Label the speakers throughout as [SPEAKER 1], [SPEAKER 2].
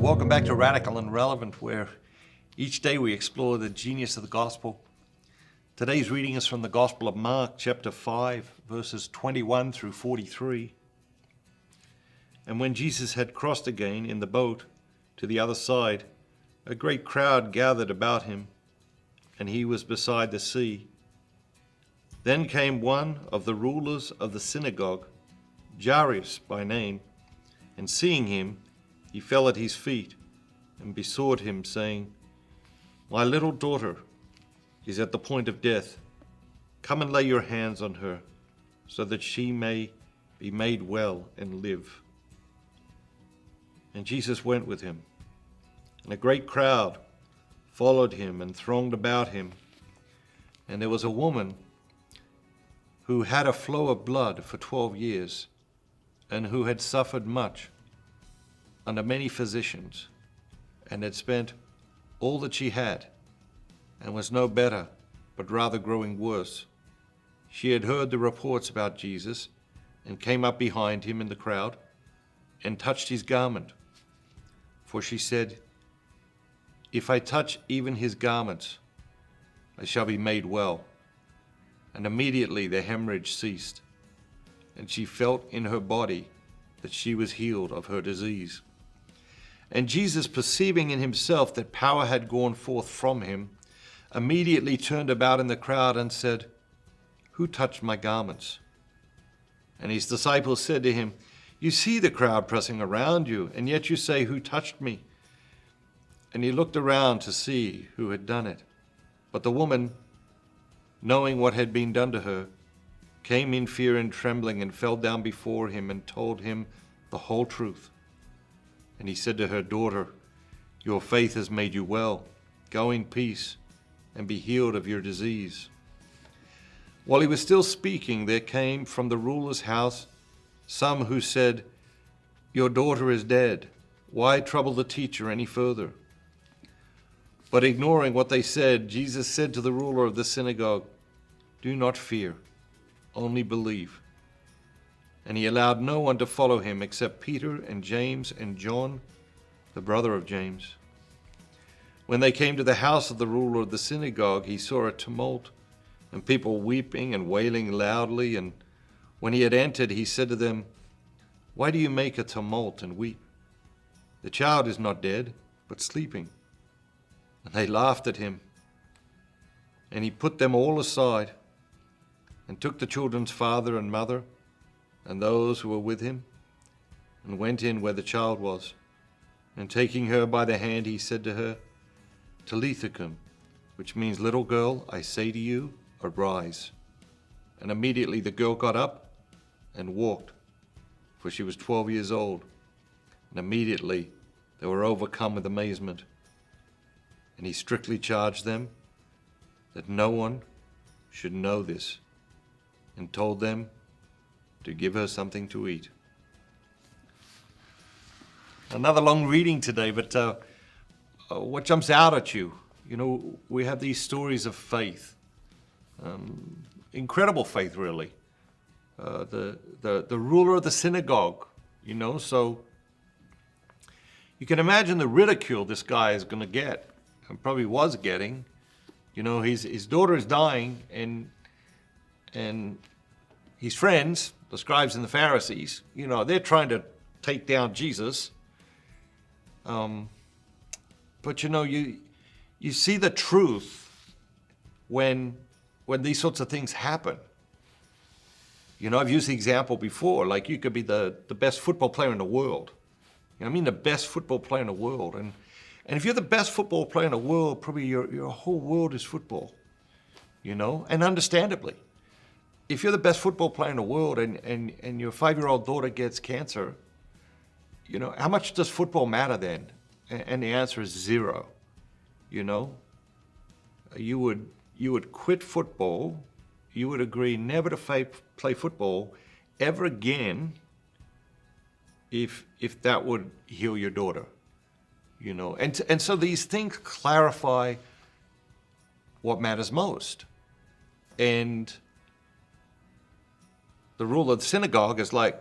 [SPEAKER 1] Welcome back to Radical and Relevant, where each day we explore the genius of the gospel. Today's reading is from the Gospel of Mark, chapter 5, verses 21 through 43. And when Jesus had crossed again in the boat to the other side, a great crowd gathered about him, and he was beside the sea. Then came one of the rulers of the synagogue, Jairus by name, and seeing him, he fell at his feet and besought him, saying, "My little daughter is at the point of death. Come and lay your hands on her, so that she may be made well and live." And Jesus went with him, and a great crowd followed him and thronged about him. And there was a woman who had a flow of blood for 12 years, and who had suffered much under many physicians, and had spent all that she had, and was no better, but rather growing worse. She had heard the reports about Jesus, and came up behind him in the crowd, and touched his garment. For she said, "If I touch even his garments, I shall be made well." And immediately the hemorrhage ceased, and she felt in her body that she was healed of her disease. And Jesus, perceiving in himself that power had gone forth from him, immediately turned about in the crowd and said, "Who touched my garments?" And his disciples said to him, "You see the crowd pressing around you, and yet you say, 'Who touched me?'" And he looked around to see who had done it. But the woman, knowing what had been done to her, came in fear and trembling, and fell down before him and told him the whole truth. And he said to her, "Daughter, your faith has made you well. Go in peace and be healed of your disease." While he was still speaking, there came from the ruler's house some who said, "Your daughter is dead. Why trouble the teacher any further?" But ignoring what they said, Jesus said to the ruler of the synagogue, "Do not fear, only believe." And he allowed no one to follow him except Peter and James and John, the brother of James. When they came to the house of the ruler of the synagogue, he saw a tumult and people weeping and wailing loudly. And when he had entered, he said to them, "Why do you make a tumult and weep? The child is not dead, but sleeping." And they laughed at him. And he put them all aside and took the children's father and mother and those who were with him, and went in where the child was. And taking her by the hand, he said to her, "Talitha cum," which means, "Little girl, I say to you, arise." And immediately the girl got up and walked, for she was 12 years old. And immediately they were overcome with amazement. And he strictly charged them that no one should know this, and told them to give her something to eat. Another long reading today, but what jumps out at you? You know, we have these stories of faith, incredible faith, really. The ruler of the synagogue, so you can imagine the ridicule this guy is going to get, and probably was getting. His daughter is dying, and his friends, the scribes and the Pharisees, they're trying to take down Jesus. But you see the truth when these sorts of things happen. I've used the example before, like you could be the best football player in the world. The best football player in the world. And if you're the best football player in the world, probably your whole world is football, and understandably. If you're the best football player in the world and your 5-year-old daughter gets cancer, how much does football matter then? And the answer is zero. You would quit football. You would agree never to play football ever again if that would heal your daughter. And so these things clarify what matters most. And the ruler of the synagogue is like,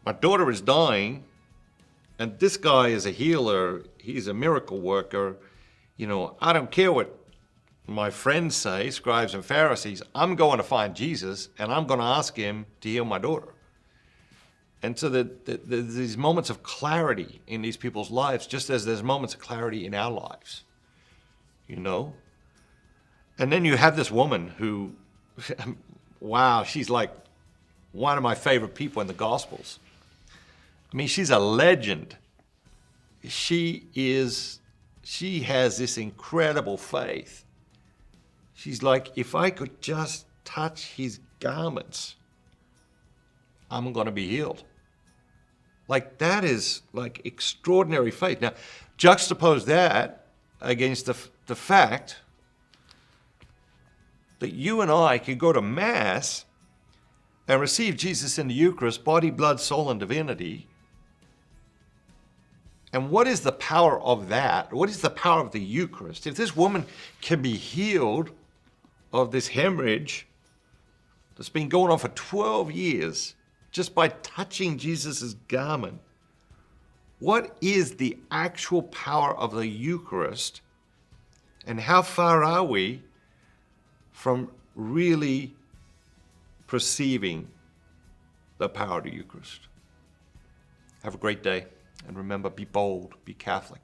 [SPEAKER 1] my daughter is dying, And this guy is a healer. He's a miracle worker. I don't care what my friends say, scribes and Pharisees. I'm going to find Jesus, and I'm going to ask him to heal my daughter. And so there's these moments of clarity in these people's lives, just as there's moments of clarity in our lives. And then you have this woman who, wow, she's like one of my favorite people in the Gospels. I mean, she's a legend. She has this incredible faith. She's like, if I could just touch his garments, I'm going to be healed. Like, that is like extraordinary faith. Now, juxtapose that against the fact that you and I can go to Mass and receive Jesus in the Eucharist, body, blood, soul, and divinity. And what is the power of that? What is the power of the Eucharist? If this woman can be healed of this hemorrhage that's been going on for 12 years just by touching Jesus' garment, what is the actual power of the Eucharist? And how far are we from really perceiving the power of the Eucharist? Have a great day. And remember, be bold, be Catholic.